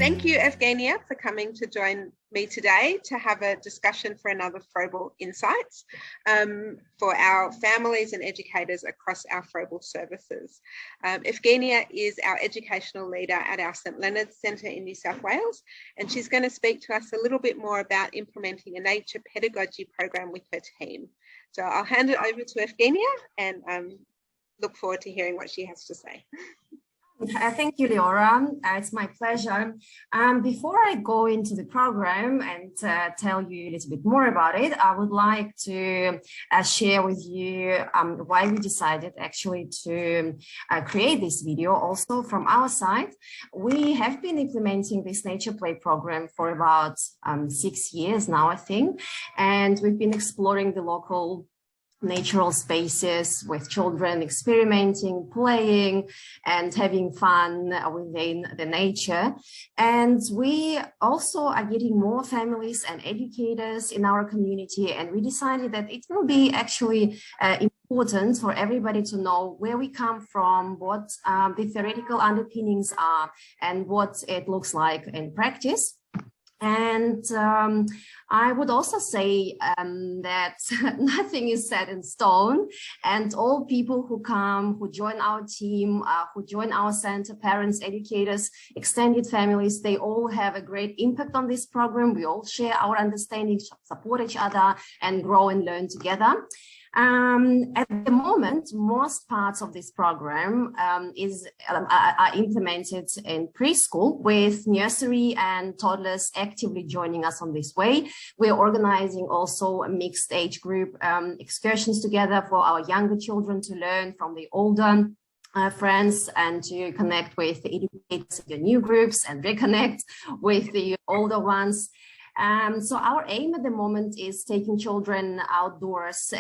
Thank you, Evgeniya, for coming to join me today to have a discussion for another FROEBEL Insights for our families and educators across our FROEBEL services. Evgeniya is our educational leader at our St Leonards Centre in New South Wales, and she's going to speak to us a little bit more about implementing a nature pedagogy program with her team. So I'll hand it over to Evgeniya and look forward to hearing what she has to say. Thank you, Leora. It's my pleasure. Before I go into the program and tell you a little bit more about it, I would like to share with you why we decided actually to create this video. Also from our side, we have been implementing this Nature Play program for about 6 years now, I think, and we've been exploring the local natural spaces with children, experimenting, playing, and having fun within the nature. And we also are getting more families and educators in our community, and we decided that it will be actually important for everybody to know where we come from, what the theoretical underpinnings are, and what it looks like in practice. And I would also say that nothing is set in stone, and all people who come, who join our team, who join our center, parents, educators, extended families, they all have a great impact on this program. We all share our understanding, support each other, and grow and learn together. At the moment, most parts of this program are implemented in preschool, with nursery and toddlers actively joining us on this way. We're organizing also a mixed age group excursions together for our younger children to learn from the older friends and to connect with the educators of the new groups and reconnect with the older ones. So our aim at the moment is taking children outdoors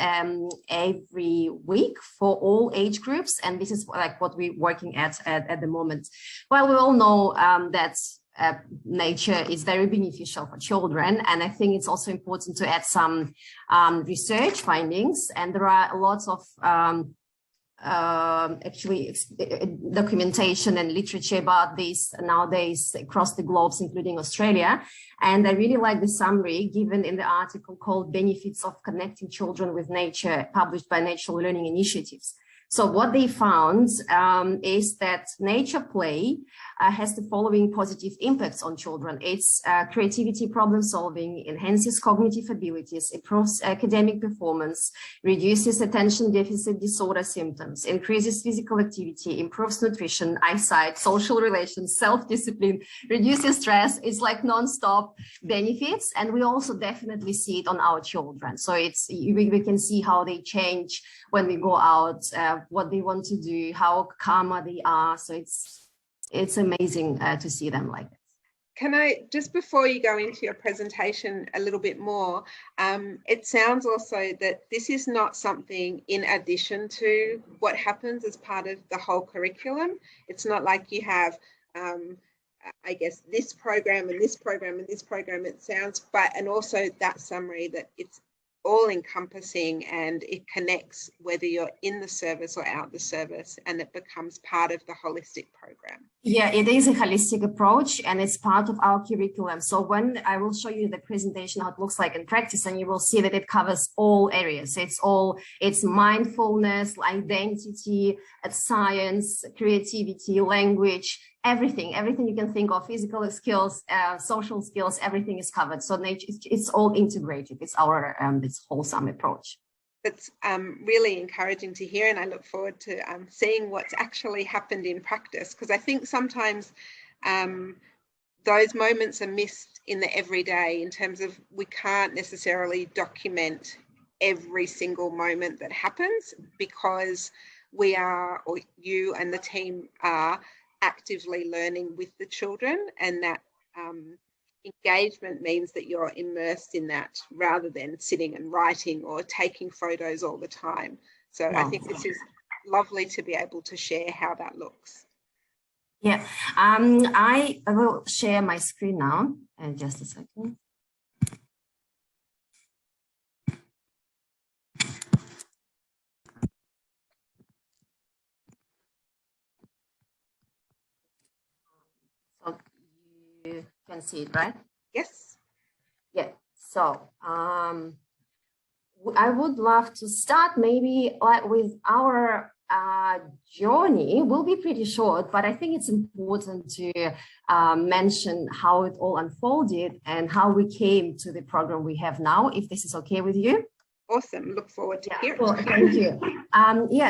every week for all age groups, and this is like what we're working at the moment. Well, we all know that nature is very beneficial for children, and I think it's also important to add some research findings, and there are lots of actually documentation and literature about this nowadays across the globes, including Australia. And I really like the summary given in the article called Benefits of Connecting Children with Nature, published by Natural Learning Initiatives. So what they found is that nature play has the following positive impacts on children. It's creativity, problem solving, enhances cognitive abilities, improves academic performance, reduces attention deficit disorder symptoms, increases physical activity, improves nutrition, eyesight, social relations, self-discipline, reduces stress. It's like non-stop benefits. And we also definitely see it on our children. So we can see how they change when we go out, what they want to do, how calmer they are. So it's amazing to see them like this. Can I, just before you go into your presentation a little bit more, it sounds also that this is not something in addition to what happens as part of the whole curriculum. It's not like you have, I guess, this program and this program and this program, it sounds, but, and also that summary that it's all encompassing and it connects whether you're in the service or out the service, and it becomes part of the holistic program. Yeah, it is a holistic approach and it's part of our curriculum. So when I will show you the presentation, how it looks like in practice, and you will see that it covers all areas. It's mindfulness, identity, science, creativity, language, everything you can think of, physical skills, social skills, everything is covered. So nature, it's all integrated. It's our this wholesome approach. That's really encouraging to hear, and I look forward to seeing what's actually happened in practice, because I think sometimes those moments are missed in the everyday, in terms of we can't necessarily document every single moment that happens, because we are, or you and the team are, actively learning with the children, and that engagement means that you're immersed in that rather than sitting and writing or taking photos all the time. So wow. I think this is lovely to be able to share how that looks. Yeah, I will share my screen now in just a second. So can see it, right? Yes. Yeah. So I would love to start maybe with our journey. Will be pretty short, but I think it's important to mention how it all unfolded and how we came to the program we have now, if this is okay with you. Awesome. Look forward to hearing. Well, thank you.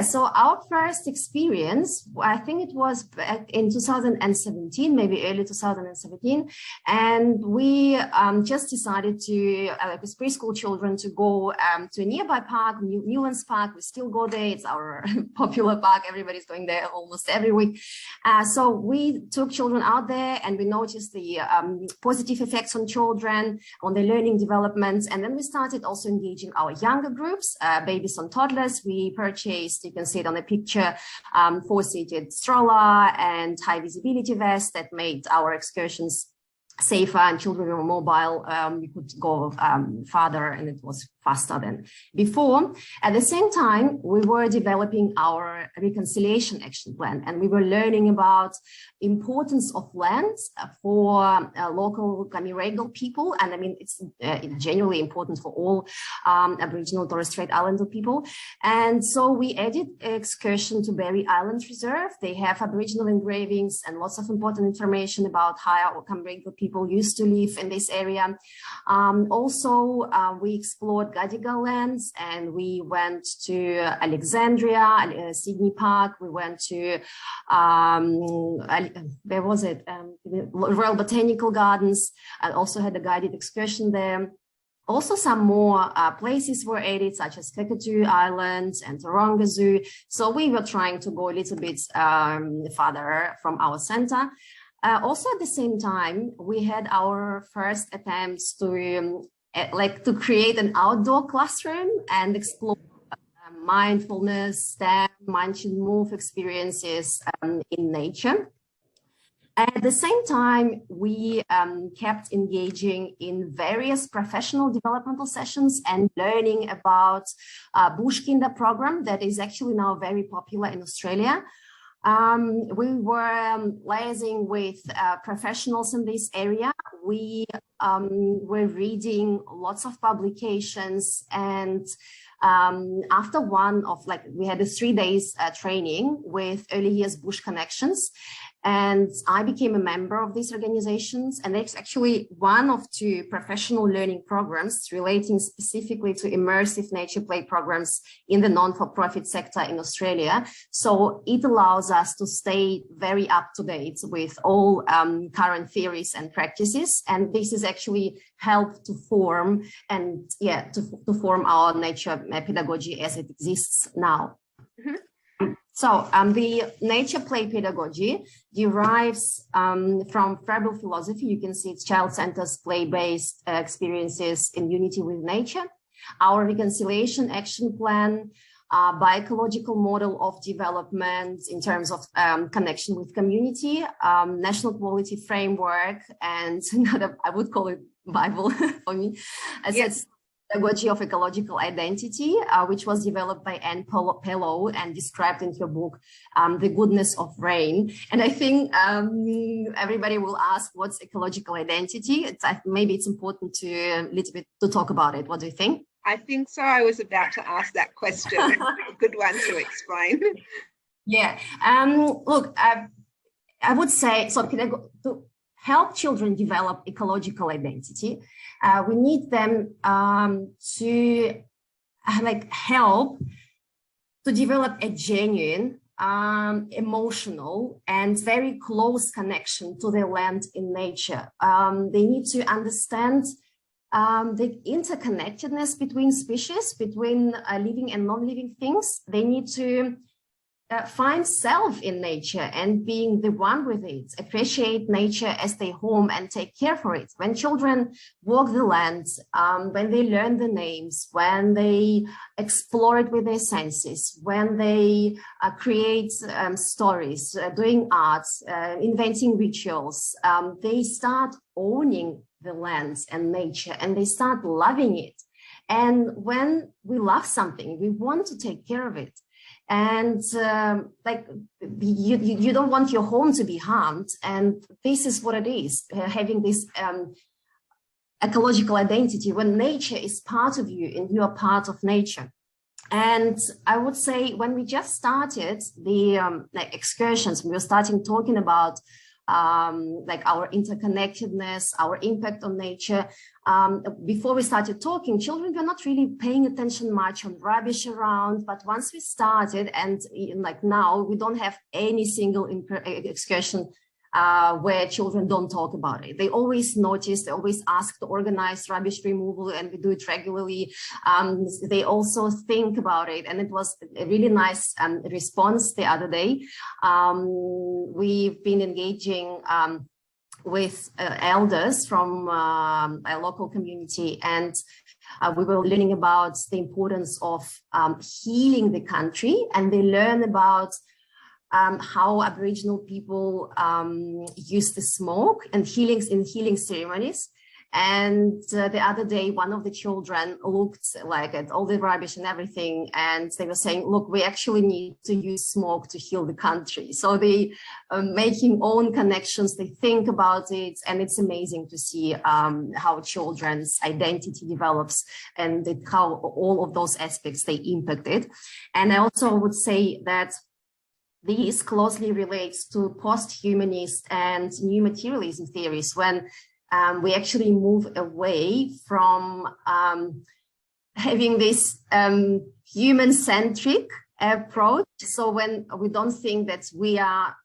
So our first experience, I think it was back in 2017, maybe early 2017. And we just decided to, with preschool children, to go to a nearby park, Newlands Park. We still go there. It's our popular park. Everybody's going there almost every week. So we took children out there and we noticed the positive effects on children, on their learning developments. And then we started also engaging our younger groups, babies and toddlers. We purchased, you can see it on the picture, 4-seated stroller and high visibility vest that made our excursions safer, and children were mobile. We could go farther and it was faster than before. At the same time, we were developing our reconciliation action plan, and we were learning about importance of lands for local Kamiregal people. And I mean, it's genuinely important for all Aboriginal Torres Strait Islander people. And so we added excursion to Berry Island Reserve. They have Aboriginal engravings and lots of important information about how our Kamiregal people used to live in this area. Also, we explored Gadigal lands, and we went to Alexandria, Sydney Park. We went to where was it? Royal Botanical Gardens. I also had a guided excursion there. Also, some more places were added, such as Kakadu Island and Taronga Zoo. So we were trying to go a little bit farther from our center. Also, at the same time, we had our first attempts to create an outdoor classroom and explore mindfulness, STEM, mind to move experiences in nature. At the same time, we kept engaging in various professional developmental sessions and learning about Bushkinder program that is actually now very popular in Australia. We were liaising with professionals in this area. We were reading lots of publications, and after we had a 3 days training with Early Years Bush Connections, and I became a member of these organizations. And it's actually one of 2 professional learning programs relating specifically to immersive nature play programs in the non-for-profit sector in Australia. So it allows us to stay very up to date with all current theories and practices. And this has actually helped to form to form our nature pedagogy as it exists now. Mm-hmm. So the nature play pedagogy derives from FROEBEL philosophy. You can see it's child-centered, play-based experiences in unity with nature. Our reconciliation action plan, by ecological model of development in terms of connection with community, national quality framework, and I would call it Bible for me. Yes. Pedagogy of Ecological Identity, which was developed by Anne Pellow and described in her book, The Goodness of Rain. And I think everybody will ask, what's ecological identity? Maybe it's important to a little bit to talk about it. What do you think? I think so. I was about to ask that question. A good one to explain. Yeah. Look, I would say, so to help children develop ecological identity, we need them to help to develop a genuine, emotional and very close connection to their land in nature. They need to understand the interconnectedness between species, between living and non-living things. They need to find self in nature and being the one with it, appreciate nature as their home and take care for it. When children walk the land, when they learn the names, when they explore it with their senses, when they create stories, doing arts, inventing rituals, they start owning the lands and nature, and they start loving it. And when we love something, we want to take care of it. And like you don't want your home to be harmed. And this is what it is, having this ecological identity when nature is part of you and you are part of nature. And I would say when we just started the like excursions, we were starting talking about like our interconnectedness, our impact on nature. Before we started talking, children were not really paying attention much on rubbish around, but once we started, and like now, we don't have any single excursion where children don't talk about it. They always notice, they always ask to organize rubbish removal, and we do it regularly. They also think about it, and it was a really nice response the other day. We've been engaging with elders from a local community, and we were learning about the importance of healing the country, and they learn about how Aboriginal people use the smoke and healing ceremonies. And the other day, one of the children looked like at all the rubbish and everything, and they were saying, look, we actually need to use smoke to heal the country. So they are making own connections, they think about it, and it's amazing to see how children's identity develops and how all of those aspects they impacted. And I also would say that this closely relates to post-humanist and new materialism theories, when we actually move away from having this human-centric approach. So when we don't think that we are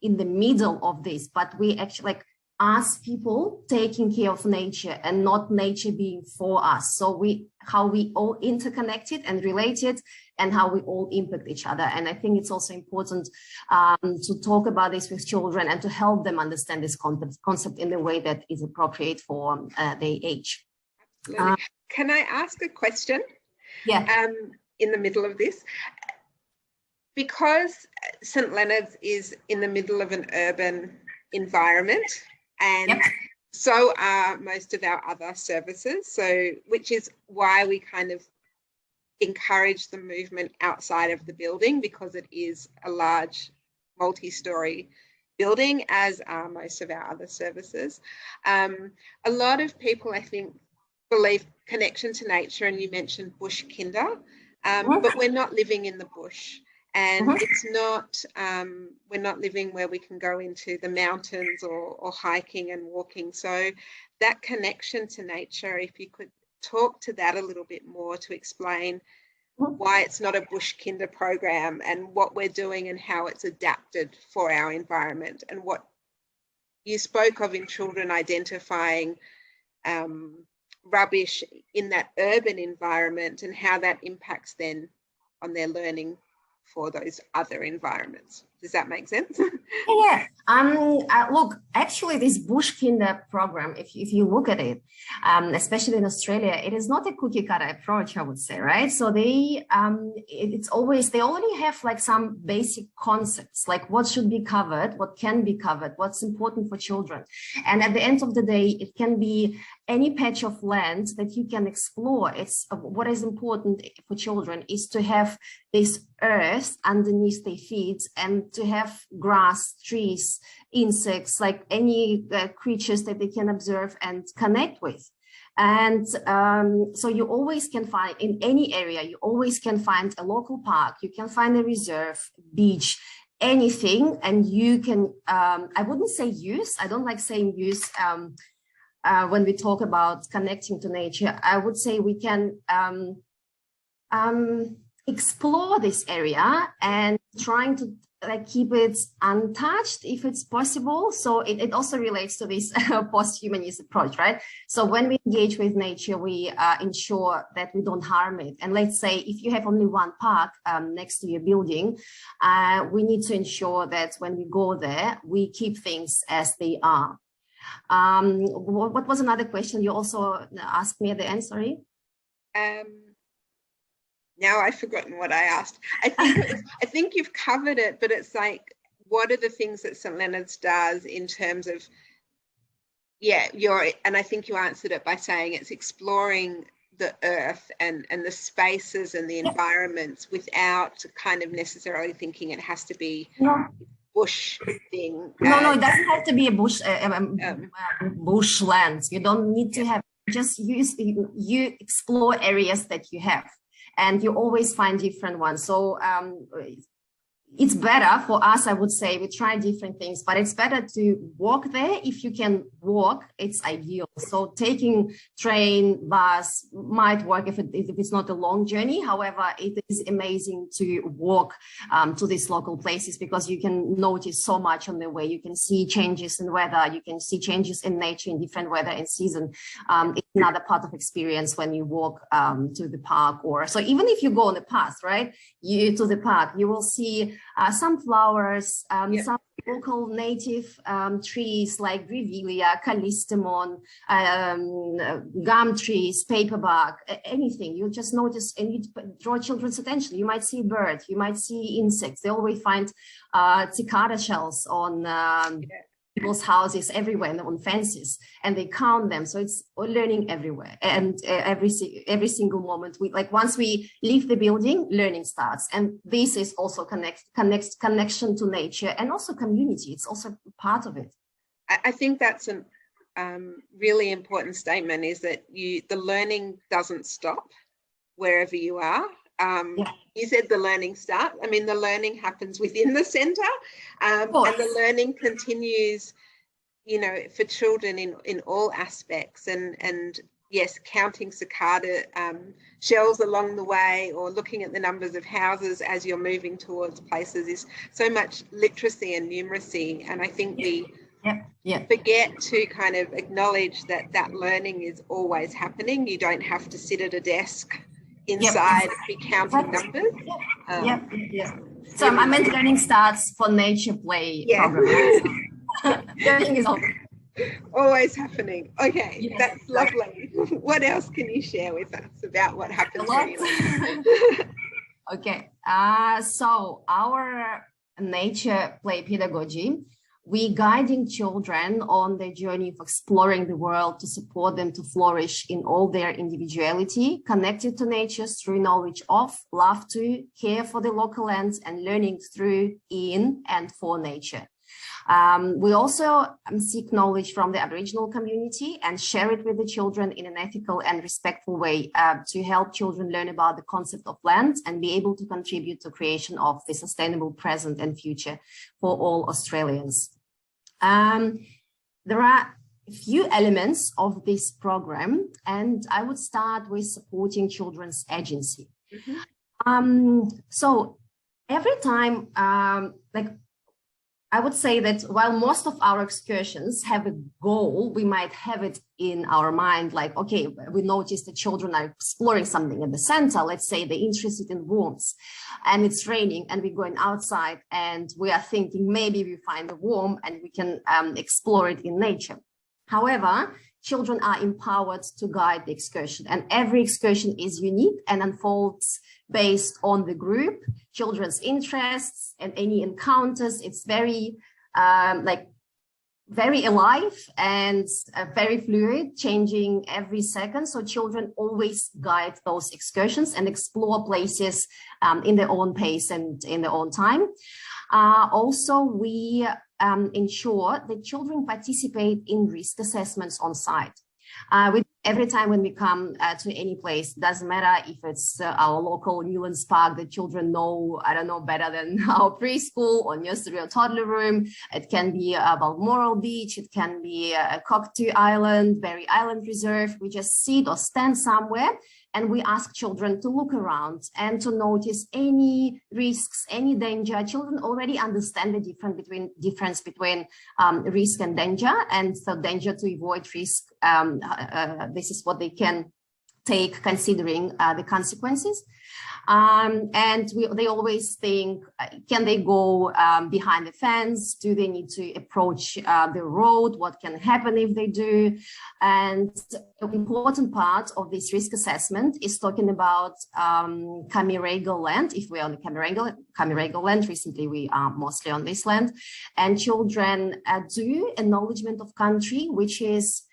in the middle of this, but we actually like us people taking care of nature and not nature being for us. So how we all interconnected and related, and how we all impact each other. And I think it's also important to talk about this with children and to help them understand this concept in a way that is appropriate for their age. Can I ask a question? Yeah. In the middle of this? Because St Leonards is in the middle of an urban environment, and yep, so are most of our other services, so which is why we kind of encourage the movement outside of the building, because it is a large multi-story building, as are most of our other services. A lot of people, I think, believe connection to nature, and you mentioned bush kinder, but we're not living in the bush. And it's not, we're not living where we can go into the mountains or hiking and walking. So that connection to nature, if you could talk to that a little bit more to explain why it's not a bush kinder program and what we're doing and how it's adapted for our environment, and what you spoke of in children identifying rubbish in that urban environment and how that impacts then on their learning for those other environments. Does that make sense? Yeah. Look, actually, this Bush Kinder program, if you look at it, especially in Australia, it is not a cookie cutter approach, I would say, right? So they already have like some basic concepts, like what should be covered, what can be covered, what's important for children. And at the end of the day, it can be any patch of land that you can explore. It's what is important for children is to have this earth underneath their feet and to have grass, trees, insects, like any creatures that they can observe and connect with. And so you always can find, in any area, you always can find a local park, you can find a reserve, beach, anything, and you can, I wouldn't say use, I don't like saying use when we talk about connecting to nature. I would say we can explore this area and trying to keep it untouched if it's possible. So it also relates to this post-humanist approach, right? So when we engage with nature, we ensure that we don't harm it. And let's say if you have only one park next to your building, we need to ensure that when we go there, we keep things as they are. What was another question you also asked me at the end? Sorry. Now I've forgotten what I asked. I think you've covered it, but it's like, what are the things that St Leonards does in terms of, yeah, and I think you answered it by saying it's exploring the earth and the spaces and the environments without kind of necessarily thinking it has to be bush thing. No, it doesn't have to be a bushland. You don't need to have, just you explore areas that you have, and you always find different ones. So it's better for us, I would say, we try different things, but it's better to walk there. If you can walk, it's ideal. So taking train, bus might work if it's not a long journey. However, it is amazing to walk to these local places, because you can notice so much on the way. You can see changes in weather, you can see changes in nature in different weather and season. It's another part of experience when you walk to the park, or so even if you go on the path, right, to the park, you will see some flowers, some local native trees like grevillea, callistemon, gum trees, paperbark, anything. You'll just notice, and you draw children's attention. You might see birds, you might see insects. They always find cicada shells on people's houses everywhere and on fences, and they count them. So it's learning everywhere, and every single moment. Once we leave the building, learning starts, and this is also connection to nature and also community. It's also part of it. I think that's a really important statement, is that the learning doesn't stop wherever you are. You said the learning start. I mean, the learning happens within the centre, and the learning continues, you know, for children in all aspects. And yes, counting cicada shells along the way, or looking at the numbers of houses as you're moving towards places, is so much literacy and numeracy. And I think we forget to kind of acknowledge that learning is always happening. You don't have to sit at a desk inside be counting numbers. So I meant learning starts for nature play program. Learning is always happening. Okay, that's lovely. What else can you share with us about what happens when you learn? Okay, so our nature play pedagogy, we guiding children on their journey of exploring the world to support them to flourish in all their individuality, connected to nature through knowledge of, love to, care for the local lands, and learning through, in, and for nature. We also seek knowledge from the Aboriginal community and share it with the children in an ethical and respectful way to help children learn about the concept of land and be able to contribute to creation of the sustainable present and future for all Australians. There are a few elements of this program, and I would start with supporting children's agency. So every time, I would say that while most of our excursions have a goal, we might have it in our mind, like, okay, we notice the children are exploring something in the center. Let's say they're interested in worms, and it's raining, and we're going outside, and we are thinking maybe we find a worm and we can explore it in nature. However, children are empowered to guide the excursion, and every excursion is unique and unfolds based on the group, children's interests, and any encounters. It's very very alive and very fluid, changing every second. So children always guide those excursions and explore places in their own pace and in their own time. Also, we ensure that children participate in risk assessments on site. Every time when we come to any place, doesn't matter if it's our local Newlands Park, the children know, I don't know, better than our preschool or nursery or toddler room. It can be Balmoral Beach, it can be Cockatoo Island, Berry Island Reserve. We just sit or stand somewhere and we ask children to look around and to notice any risks, any danger. Children already understand the difference between risk and danger, and so danger to avoid risk. This is what they can take, considering the consequences. And they always think, can they go behind the fence? Do they need to approach the road? What can happen if they do? And the important part of this risk assessment is talking about Camiragal land. If we're on the Camiragal land, recently we are mostly on this land. And children do acknowledgement of country, which is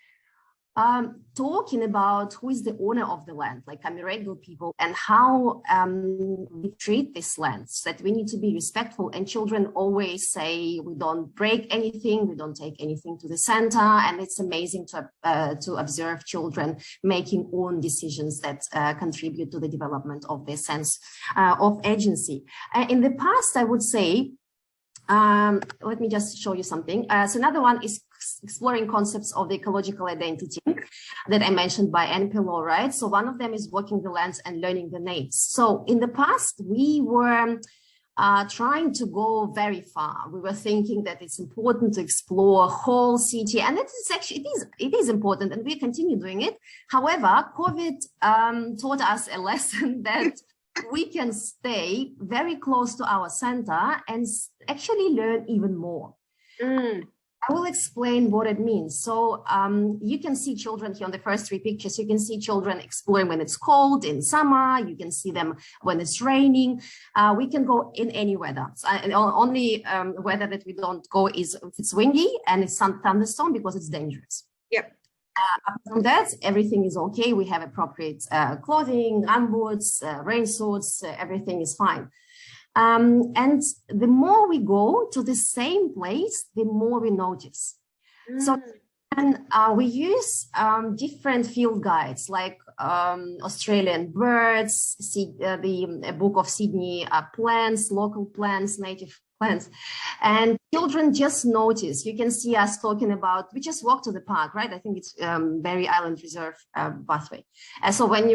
talking about who is the owner of the land, like Kamirengo people, and how we treat this land, so that we need to be respectful. And children always say, we don't break anything, we don't take anything to the center. And it's amazing to observe children making own decisions that contribute to the development of their sense of agency. In the past, I would say, let me just show you something. So another one is exploring concepts of the ecological identity that I mentioned by NPLO, right? So one of them is walking the lands and learning the names. So in the past, we were trying to go very far. We were thinking that it's important to explore a whole city, and it is actually, it is important, and we continue doing it. However, COVID taught us a lesson that we can stay very close to our center and actually learn even more. I will explain what it means. So you can see children here on the first three pictures. You can see children exploring when it's cold in summer. You can see them when it's raining. We can go in any weather. So, only weather that we don't go is if it's windy and it's some thunderstorm, because it's dangerous. Yep. Apart from that, everything is okay. We have appropriate clothing, arm boots, rain suits, everything is fine. And the more we go to the same place, the more we notice. So and we use different field guides, like Australian birds, the book of Sydney plants, local plants, native plants. And children just notice. You can see us talking about, we just walk to the park, right? I think it's Barry Island Reserve pathway. And so when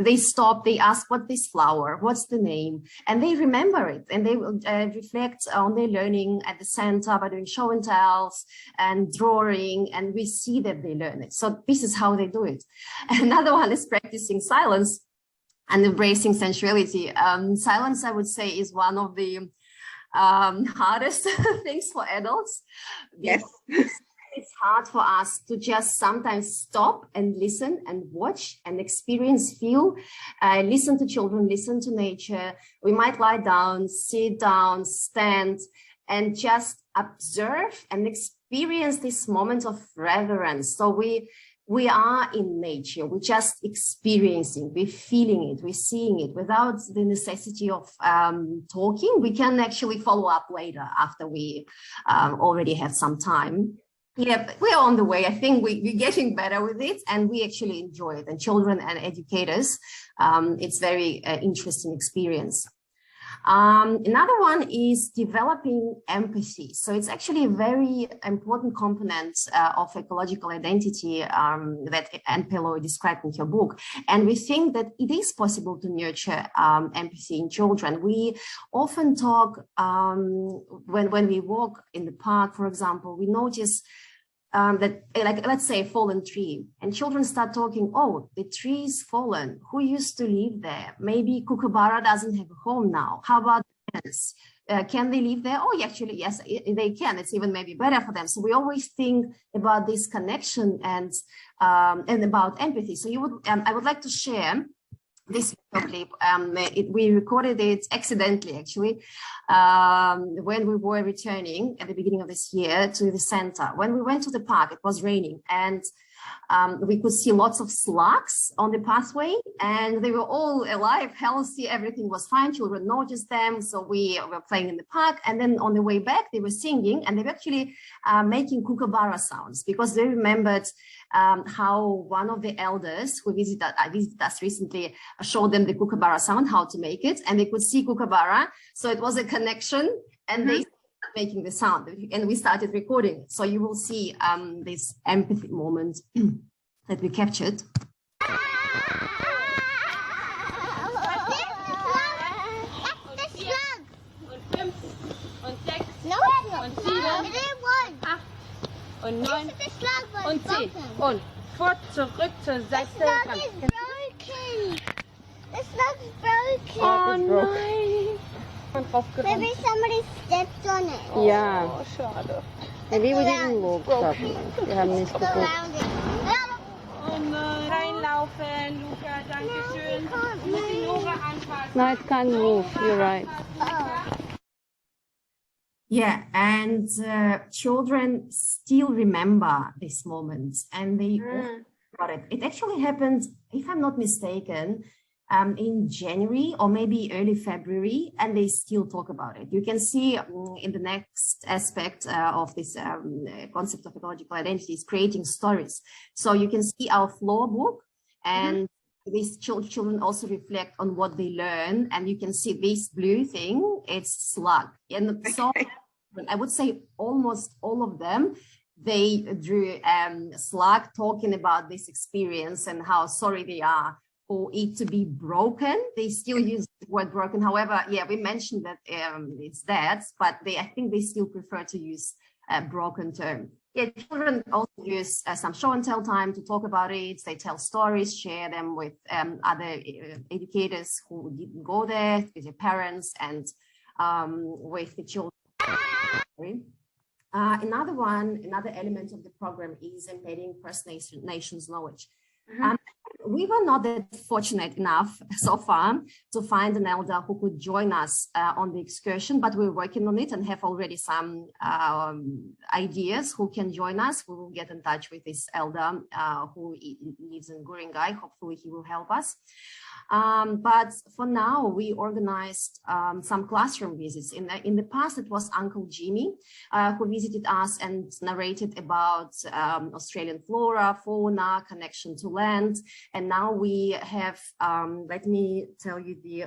they stop, they ask, what this flower, what's the name? And they remember it, and they will reflect on their learning at the center by doing show and tells and drawing, and we see that they learn it. So this is how they do it. Another one is practicing silence and embracing sensuality. Silence, I would say, is one of the hardest things for adults. Yes. It's hard for us to just sometimes stop and listen and watch and experience, feel, listen to children, listen to nature. We might lie down, sit down, stand, and just observe and experience this moment of reverence. So we are in nature, we're just experiencing, we're feeling it, we're seeing it without the necessity of talking. We can actually follow up later after we already have some time. Yeah, but we're on the way. I think we're getting better with it, and we actually enjoy it. And children and educators, it's very interesting experience. Another one is developing empathy. So it's actually a very important component of ecological identity that NPLO described in your book. And we think that it is possible to nurture empathy in children. We often talk when we walk in the park, for example, we notice that, like, let's say a fallen tree, and children start talking, oh, the tree is fallen, who used to live there? Maybe Kookaburra doesn't have a home now. How about ants? Can they live there? Oh, actually, yes, they can. It's even maybe better for them. So we always think about this connection and about empathy. So I would like to share this clip. We recorded it accidentally, actually, when we were returning at the beginning of this year to the center. When we went to the park, it was raining, and we could see lots of slugs on the pathway, and they were all alive, healthy, everything was fine. Children noticed them, so we were playing in the park. And then on the way back, they were singing, and they were actually making kookaburra sounds, because they remembered how one of the elders who visited us recently showed them the kookaburra sound, how to make it, and they could see kookaburra. So it was a connection, and they started making the sound, and we started recording. So you will see this empathy moment that we captured. Und 9 und 10 und fort zurück zur Seite. The slug is broken. The slug is broken. Oh nein. Maybe somebody stepped on it. Ja. Oh, schade. Maybe we didn't look. Wir haben nicht geguckt. Oh nein. Reinlaufen, Luca, danke schön. Du musst die Nora anfassen. No, it can't move. You're right. Yeah, and children still remember this moment, and they got it. It actually happened, if I'm not mistaken, in January or maybe early February, and they still talk about it. You can see in the next aspect of this concept of ecological identity is creating stories. So you can see our floor book, and these children also reflect on what they learn, and you can see this blue thing, it's slug. And so I would say almost all of them, they drew slug talking about this experience and how sorry they are for it to be broken. They still use the word broken. However, yeah, we mentioned that it's dead, but I think they still prefer to use a broken term. Yeah, children also use some show and tell time to talk about it. They tell stories, share them with other educators who didn't go there, with their parents, and with the children. Another element of the program is embedding First Nations knowledge. We were not that fortunate enough so far to find an elder who could join us on the excursion, but we're working on it and have already some ideas who can join us. We will get in touch with this elder who lives in Guringai. Hopefully he will help us. But for now, we organized some classroom visits. In the past, it was Uncle Jimmy who visited us and narrated about Australian flora, fauna, connection to land. And now we have, let me tell you the,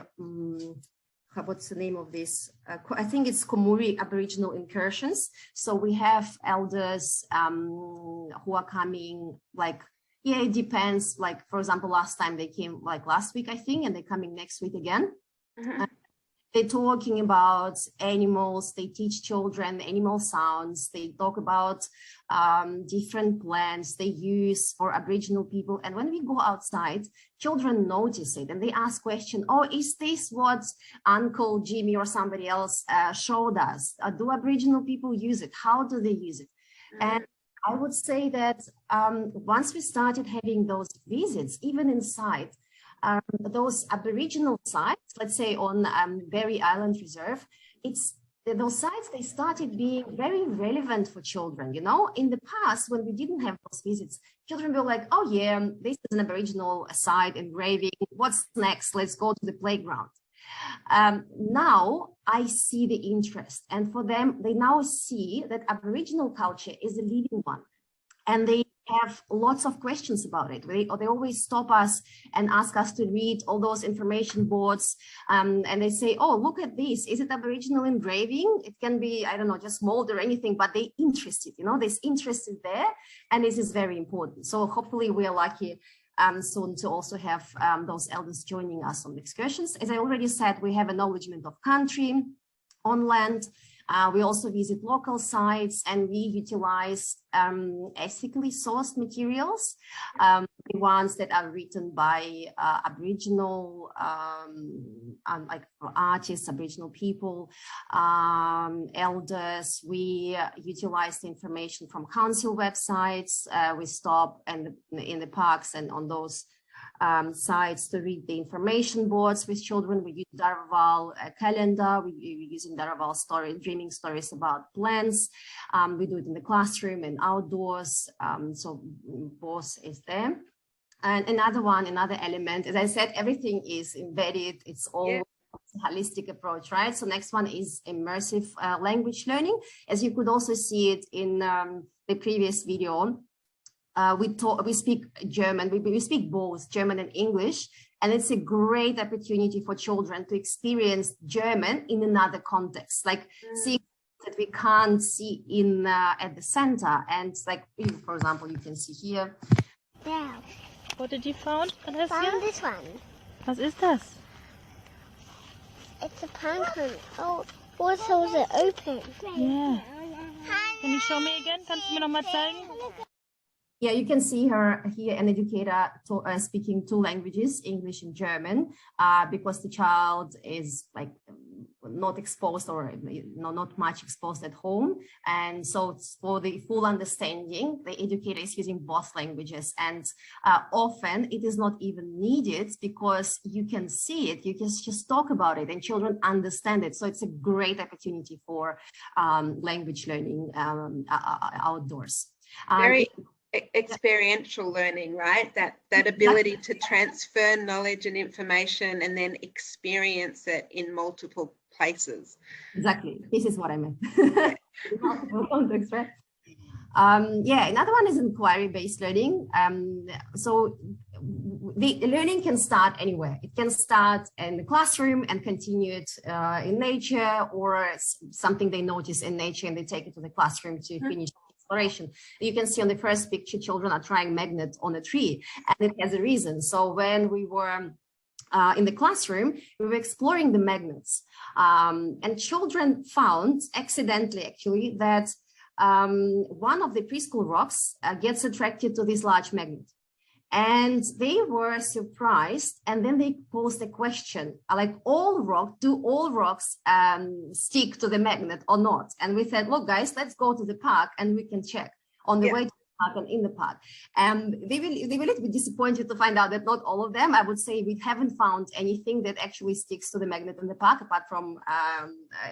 what's the name of this? I think it's Komuri Aboriginal Incursions. So we have elders who are coming, like, yeah, it depends. Like, for example, last time they came like last week, I think, and they're coming next week again. They're talking about animals. They teach children animal sounds. They talk about different plants they use for Aboriginal people. And when we go outside, children notice it and they ask questions. Oh, is this what Uncle Jimmy or somebody else showed us? Do Aboriginal people use it? How do they use it? And I would say that once we started having those visits, even inside those Aboriginal sites, let's say on Berry Island Reserve, those sites, they started being very relevant for children. You know, in the past, when we didn't have those visits, children were like, oh yeah, this is an Aboriginal site engraving. What's next? Let's go to the playground. Now I see the interest, and for them, they now see that Aboriginal culture is a living one, and they have lots of questions about it. They always stop us and ask us to read all those information boards, and they say, oh, look at this, is it Aboriginal engraving? It can be, I don't know, just mold or anything, but they're interested, you know, there's interest in there, and this is very important. So hopefully we are lucky soon to also have those elders joining us on excursions. As I already said, we have acknowledgement of country on land. We also visit local sites, and we utilize ethically sourced materials, the ones that are written by Aboriginal like artists, Aboriginal people, elders. We utilize the information from council websites. We stop in the parks and on those sites to read the information boards with children. We use Daraval calendar. We're using Daraval dreaming stories about plants. We do it in the classroom and outdoors. So both is there. And another element, as I said, everything is embedded. It's all holistic approach, right? So next one is immersive language learning. As you could also see it in the previous video. We speak German, we speak both German and English, and it's a great opportunity for children to experience German in another context, like seeing that we can't see in at the center. And like, for example, you can see here. Yeah. What did you found? Found this one. Was ist das? It's a pumpkin. Oh, also is it open? Yeah. Can you show me again? Kannst du mir noch mal zeigen? Yeah, you can see her here, an educator speaking two languages, English and German, because the child is like not exposed, or not much exposed at home. And so for the full understanding, the educator is using both languages, and often it is not even needed because you can see it, you can just talk about it and children understand it. So it's a great opportunity for language learning outdoors. Very experiential learning, right? That ability to transfer knowledge and information and then experience it in multiple places. Exactly. This is what I meant. Multiple contexts, right? Yeah, another one is inquiry-based learning. So the learning can start anywhere. It can start in the classroom and continue it in nature, or something they notice in nature and they take it to the classroom to finish exploration. You can see on the first picture, children are trying magnets on a tree, and it has a reason. So when we were in the classroom, we were exploring the magnets, and children found accidentally, actually, that one of the preschool rocks gets attracted to this large magnet. And they were surprised, and then they posed a question, like, do all rocks stick to the magnet or not? And we said, look, guys, let's go to the park and we can check on the way to the park and in the park. And they were a little bit disappointed to find out that not all of them, I would say we haven't found anything that actually sticks to the magnet in the park apart from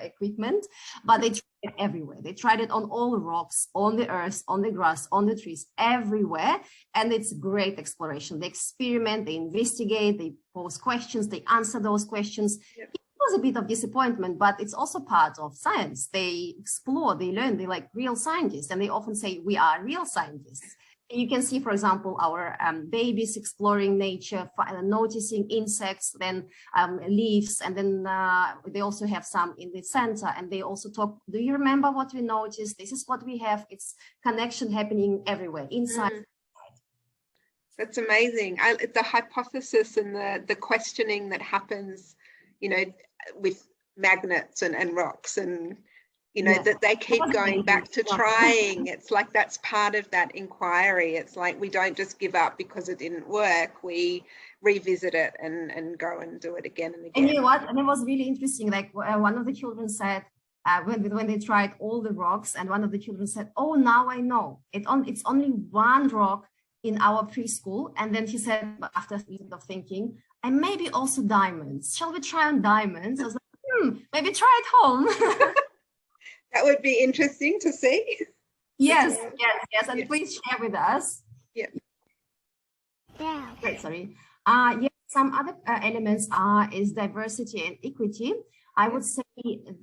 equipment, but they tried it everywhere. They tried it on all rocks, on the earth, on the grass, on the trees, everywhere. And it's great exploration. They experiment, they investigate, they pose questions, they answer those questions. Yep. It was a bit of disappointment, but it's also part of science. They explore, they learn, they're like real scientists, and they often say we are real scientists. You can see, for example, our babies exploring nature, noticing insects, then leaves, and then they also have some in the center, and they also talk, do you remember what we noticed? This is what we have. It's connection happening everywhere, inside. That's amazing. The hypothesis and the questioning that happens, you know, with magnets and rocks, and you know, that they keep going back to trying. It's like that's part of that inquiry. It's like we don't just give up because it didn't work. We revisit it and go and do it again and again. And you know what? And it was really interesting. Like one of the children said, when they tried all the rocks, and one of the children said, oh, now I know. It's only one rock in our preschool. And then he said, after a bit of thinking, and maybe also diamonds. Shall we try on diamonds? I was like, maybe try at home. That would be interesting to see. Yes. And please share with us. Yeah. Great, sorry. Some other elements is diversity and equity. I would say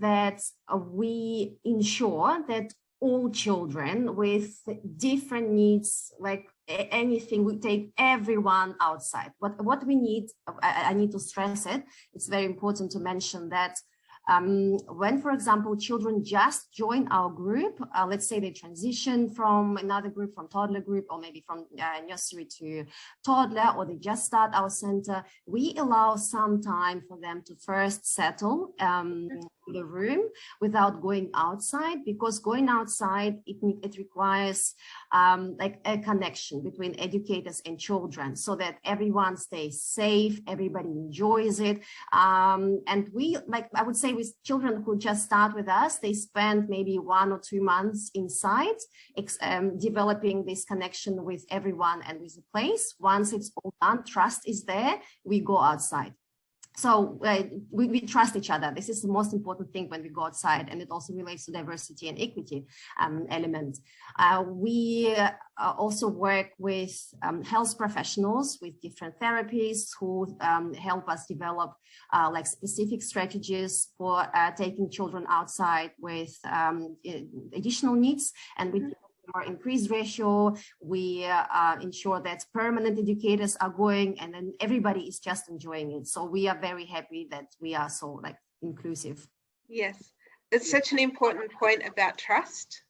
that we ensure that all children with different needs, like anything, we take everyone outside. What we need, I need to stress it. It's very important to mention that when, for example, children just join our group, let's say they transition from another group, from toddler group, or maybe from nursery to toddler, or they just start our center, we allow some time for them to first settle in the room without going outside, because going outside, it requires like a connection between educators and children, so that everyone stays safe, everybody enjoys it. And we, like I would say, with children who just start with us, they spend maybe 1 or 2 months inside, developing this connection with everyone and with the place. Once it's all done, trust is there, we go outside. So we trust each other. This is the most important thing when we go outside, and it also relates to diversity and equity element. We also work with health professionals with different therapies who help us develop like specific strategies for taking children outside with additional needs, and we our increased ratio, we ensure that permanent educators are going, and then everybody is just enjoying it. So we are very happy that we are so like inclusive. Yes, it's such an important point about trust,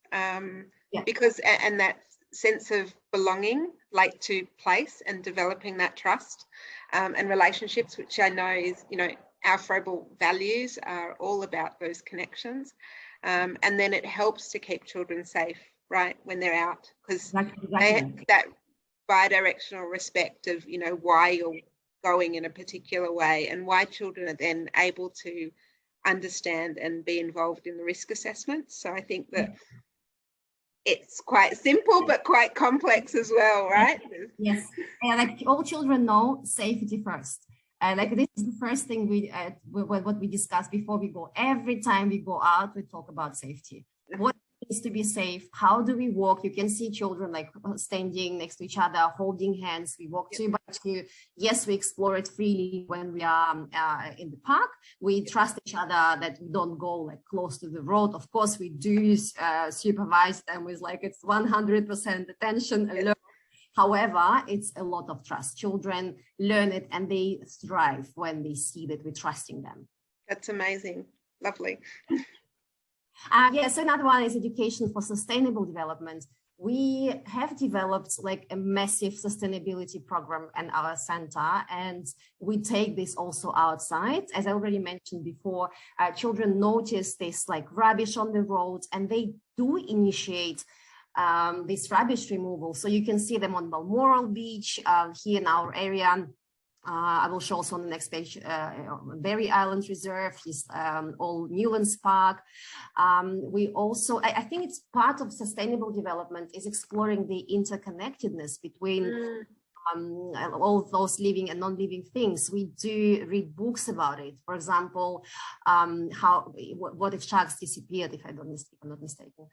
because and that sense of belonging, like to place, and developing that trust and relationships, which I know is, you know, our FROEBEL values are all about those connections, and then it helps to keep children safe, right, when they're out, because they have that bi-directional respect of, you know, why you're going in a particular way, and why children are then able to understand and be involved in the risk assessments. So I think that it's quite simple but quite complex as well, right? Yes, and like all children know, safety first. Like this is the first thing what we discuss before we go. Every time we go out, we talk about safety. What needs to be safe? How do we walk? You can see children like standing next to each other, holding hands. We walk 2 by 2. Yes, we explore it freely when we are in the park. We trust each other that we don't go like close to the road. Of course, we do supervise them with like it's 100% attention alert. However, it's a lot of trust. Children learn it and they thrive when they see that we're trusting them. That's amazing. Lovely. Yes, so another one is education for sustainable development. We have developed like a massive sustainability program in our center, and we take this also outside. As I already mentioned before, children notice this like rubbish on the road, and they do initiate this rubbish removal. So you can see them on Balmoral Beach here in our area. I will show also on the next page, Berry Island Reserve, Old Newlands Park. We also, I think it's part of sustainable development is exploring the interconnectedness between all those living and non-living things. We do read books about it. For example, what if sharks disappeared, if I'm not mistaken.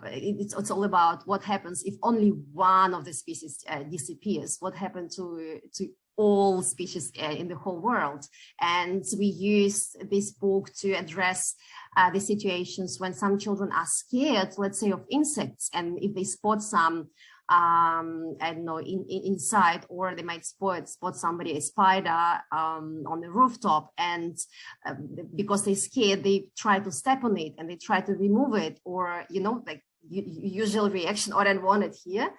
It's all about what happens if only one of the species disappears. What happened to all species in the whole world. And we use this book to address the situations when some children are scared, let's say, of insects, and if they spot some I don't know, inside, or they might spot somebody, a spider on the rooftop, and because they're scared, they try to step on it and they try to remove it, or, you know, like usual reaction, or I don't want it here.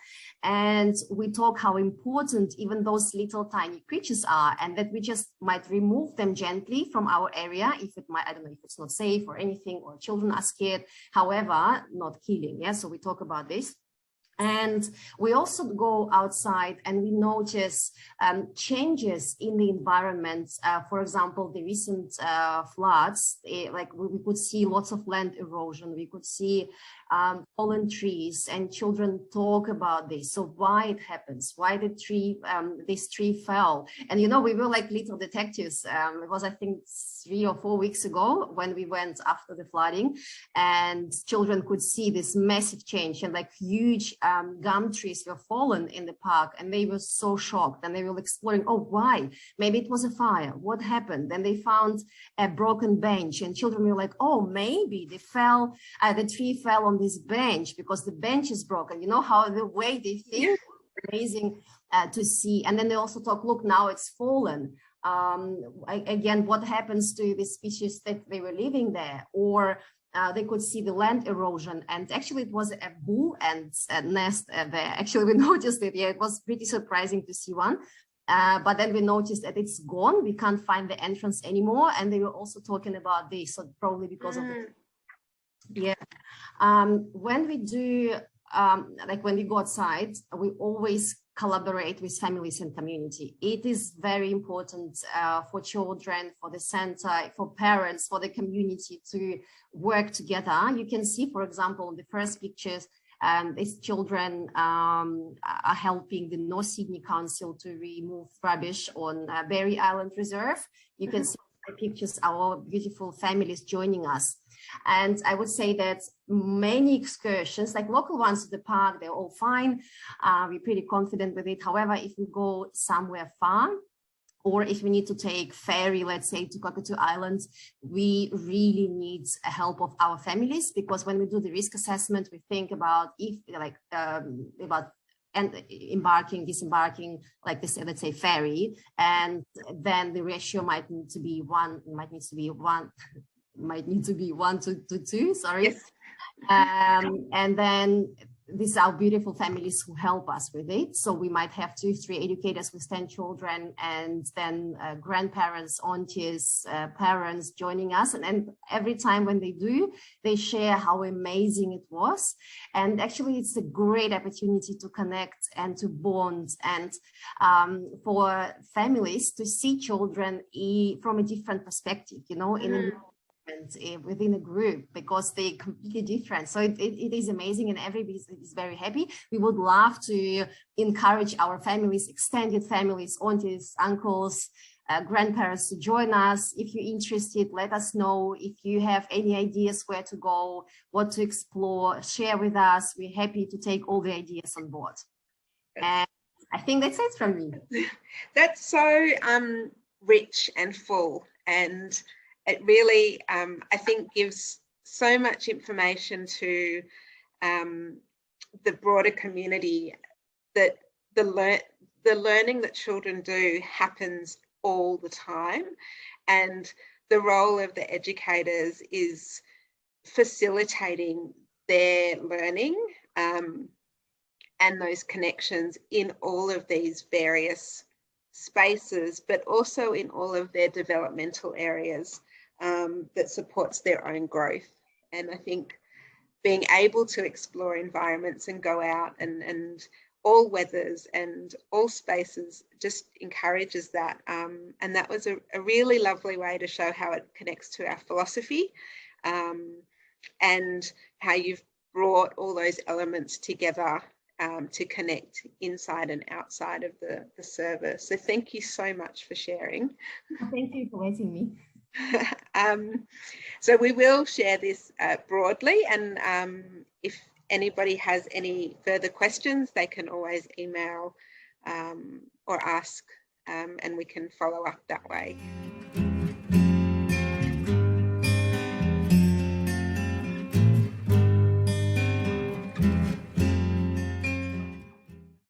And we talk how important even those little tiny creatures are, and that we just might remove them gently from our area if it might, I don't know, if it's not safe or anything, or children are scared, however, not killing. Yeah, so we talk about this. And we also go outside and we notice changes in the environment. For example, the recent floods, like we could see lots of land erosion. We could see fallen trees, and children talk about this. So why it happens, why the tree, this tree fell. And, you know, we were like little detectives. It was, I think, 3 or 4 weeks ago when we went after the flooding, and children could see this massive change, and like huge gum trees were fallen in the park, and they were so shocked, and they were exploring, oh, why? Maybe it was a fire. What happened? Then they found a broken bench, and children were like, oh, maybe they fell, the tree fell on this bench because the bench is broken. You know how the way they think, amazing to see. And then they also talk, look, now it's fallen. Again, what happens to the species that they were living there? Or they could see the land erosion, and actually it was a bull ant nest there. Actually, we noticed it. Yeah, it was pretty surprising to see one. But then we noticed that it's gone. We can't find the entrance anymore. And they were also talking about this, so probably because of the, yeah. When we do, like when we go outside, we always collaborate with families and community. It is very important for children, for the center, for parents, for the community to work together. You can see, for example, in the first pictures, these children are helping the North Sydney Council to remove rubbish on Berry Island Reserve. You can see the pictures, our beautiful families joining us. And I would say that many excursions, like local ones to the park, they're all fine. We're pretty confident with it. However, if we go somewhere far, or if we need to take ferry, let's say, to Cockatoo Island, we really need help of our families, because when we do the risk assessment, we think about if about embarking, disembarking, like this, let's say, ferry, and then the ratio might need to be one to 2, sorry. Yes. And then these are beautiful families who help us with it. So we might have 2 or 3 educators with 10 children, and then grandparents, aunties, parents joining us. And every time when they do, they share how amazing it was. And actually, it's a great opportunity to connect and to bond, and for families to see children from a different perspective, you know, in a within a group, because they're completely different. So it is amazing, and everybody is very happy. We would love to encourage our families, extended families, aunties, uncles, grandparents to join us. If you're interested, let us know. If you have any ideas where to go, what to explore, share with us. We're happy to take all the ideas on board. And I think that's it from me. That's so rich and full, and it really, I think, gives so much information to the broader community, that the learning that children do happens all the time, and the role of the educators is facilitating their learning and those connections in all of these various spaces, but also in all of their developmental areas that supports their own growth. And I think being able to explore environments and go out and all weathers and all spaces just encourages that. And that was a really lovely way to show how it connects to our philosophy, and how you've brought all those elements together to connect inside and outside of the service. So thank you so much for sharing. Thank you for letting me. So we will share this broadly, and if anybody has any further questions, they can always email or ask, and we can follow up that way.